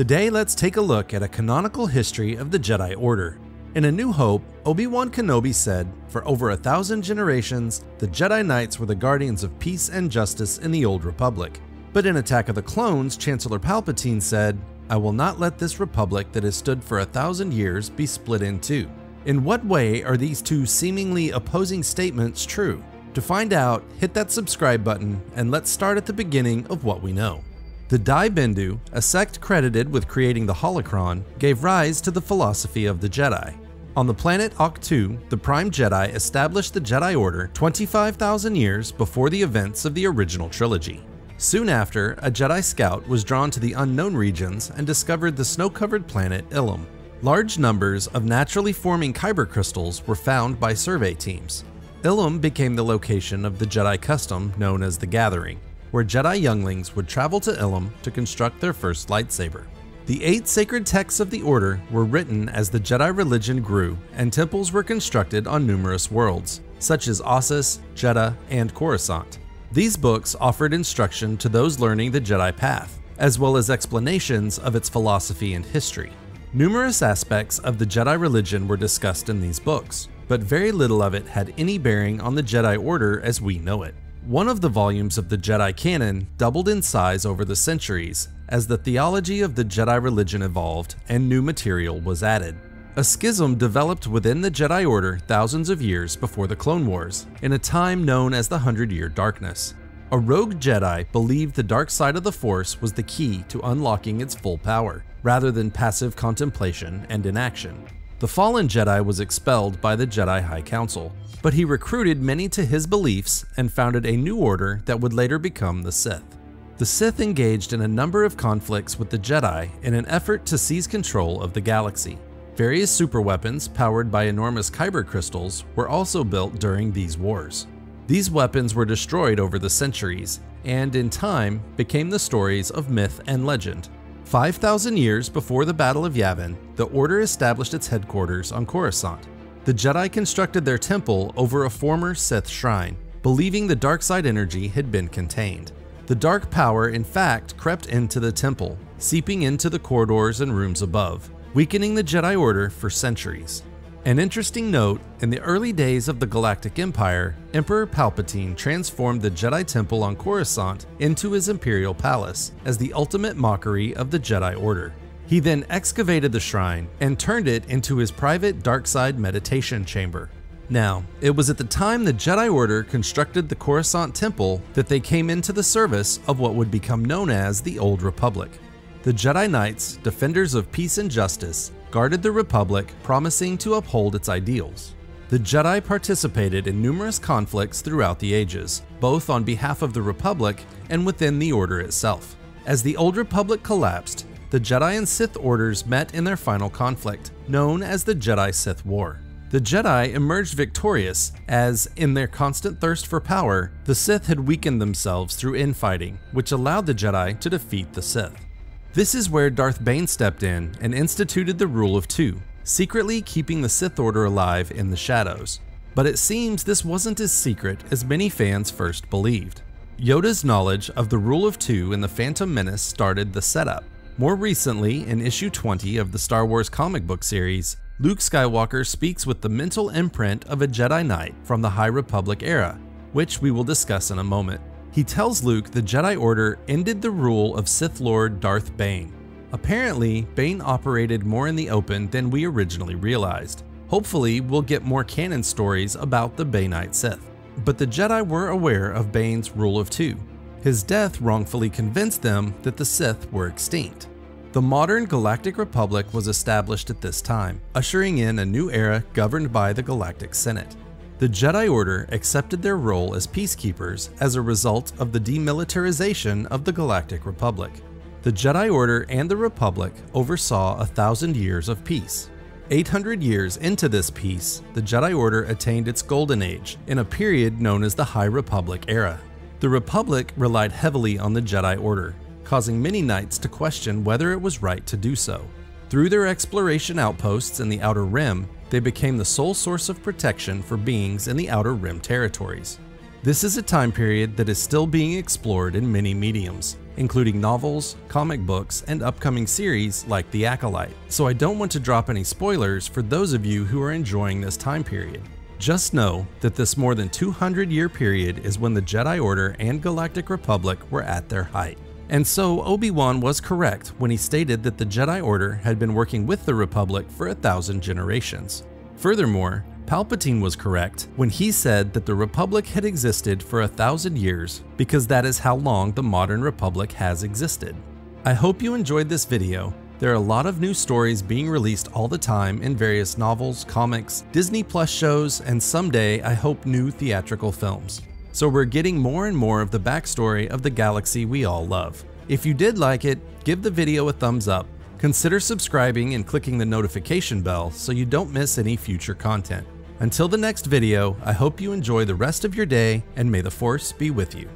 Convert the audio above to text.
Today, let's take a look at a canonical history of the Jedi Order. In A New Hope, Obi-Wan Kenobi said, "For over 1,000 generations, the Jedi Knights were the guardians of peace and justice in the Old Republic." But in Attack of the Clones, Chancellor Palpatine said, "I will not let this republic that has stood for 1,000 years be split in two." In what way are these two seemingly opposing statements true? To find out, hit that subscribe button, and let's start at the beginning of what we know. The Dai Bendu, a sect credited with creating the Holocron, gave rise to the philosophy of the Jedi. On the planet Ahch-To, the Prime Jedi established the Jedi Order 25,000 years before the events of the original trilogy. Soon after, a Jedi scout was drawn to the unknown regions and discovered the snow-covered planet Ilum. Large numbers of naturally forming kyber crystals were found by survey teams. Ilum became the location of the Jedi custom known as the Gathering, where Jedi younglings would travel to Ilum to construct their first lightsaber. The 8 sacred texts of the Order were written as the Jedi religion grew, and temples were constructed on numerous worlds, such as Ossus, Jedha, and Coruscant. These books offered instruction to those learning the Jedi path, as well as explanations of its philosophy and history. Numerous aspects of the Jedi religion were discussed in these books, but very little of it had any bearing on the Jedi Order as we know it. One of the volumes of the Jedi canon doubled in size over the centuries as the theology of the Jedi religion evolved and new material was added. A schism developed within the Jedi Order thousands of years before the Clone Wars, in a time known as the 100-Year Darkness. A rogue Jedi believed the dark side of the Force was the key to unlocking its full power, rather than passive contemplation and inaction. The fallen Jedi was expelled by the Jedi High Council, but he recruited many to his beliefs and founded a new order that would later become the Sith. The Sith engaged in a number of conflicts with the Jedi in an effort to seize control of the galaxy. Various superweapons powered by enormous kyber crystals were also built during these wars. These weapons were destroyed over the centuries, and in time became the stories of myth and legend. 5,000 years before the Battle of Yavin, the Order established its headquarters on Coruscant. The Jedi constructed their temple over a former Sith shrine, believing the dark side energy had been contained. The dark power in fact crept into the temple, seeping into the corridors and rooms above, weakening the Jedi Order for centuries. An interesting note, in the early days of the Galactic Empire, Emperor Palpatine transformed the Jedi Temple on Coruscant into his imperial palace as the ultimate mockery of the Jedi Order. He then excavated the shrine and turned it into his private dark side meditation chamber. Now, it was at the time the Jedi Order constructed the Coruscant Temple that they came into the service of what would become known as the Old Republic. The Jedi Knights, defenders of peace and justice, guarded the Republic, promising to uphold its ideals. The Jedi participated in numerous conflicts throughout the ages, both on behalf of the Republic and within the Order itself. As the Old Republic collapsed, the Jedi and Sith orders met in their final conflict, known as the Jedi-Sith War. The Jedi emerged victorious as, in their constant thirst for power, the Sith had weakened themselves through infighting, which allowed the Jedi to defeat the Sith. This is where Darth Bane stepped in and instituted the Rule of Two, secretly keeping the Sith Order alive in the shadows. But it seems this wasn't as secret as many fans first believed. Yoda's knowledge of the Rule of Two in The Phantom Menace started the setup. More recently, in issue 20 of the Star Wars comic book series, Luke Skywalker speaks with the mental imprint of a Jedi Knight from the High Republic era, which we will discuss in a moment. He tells Luke the Jedi Order ended the rule of Sith Lord Darth Bane. Apparently, Bane operated more in the open than we originally realized. Hopefully, we'll get more canon stories about the Baneite Sith. But the Jedi were aware of Bane's Rule of Two. His death wrongfully convinced them that the Sith were extinct. The modern Galactic Republic was established at this time, ushering in a new era governed by the Galactic Senate. The Jedi Order accepted their role as peacekeepers as a result of the demilitarization of the Galactic Republic. The Jedi Order and the Republic oversaw 1,000 years of peace. 800 years into this peace, the Jedi Order attained its golden age in a period known as the High Republic era. The Republic relied heavily on the Jedi Order, causing many knights to question whether it was right to do so. Through their exploration outposts in the Outer Rim, they became the sole source of protection for beings in the Outer Rim territories. This is a time period that is still being explored in many mediums, including novels, comic books, and upcoming series like The Acolyte, so I don't want to drop any spoilers for those of you who are enjoying this time period. Just know that this more than 200-year period is when the Jedi Order and Galactic Republic were at their height. And so Obi-Wan was correct when he stated that the Jedi Order had been working with the Republic for 1,000 generations. Furthermore, Palpatine was correct when he said that the Republic had existed for 1,000 years because that is how long the modern Republic has existed. I hope you enjoyed this video. There are a lot of new stories being released all the time in various novels, comics, Disney Plus shows, and someday I hope new theatrical films. So we're getting more and more of the backstory of the galaxy we all love. If you did like it, give the video a thumbs up. Consider subscribing and clicking the notification bell so you don't miss any future content. Until the next video, I hope you enjoy the rest of your day and may the Force be with you.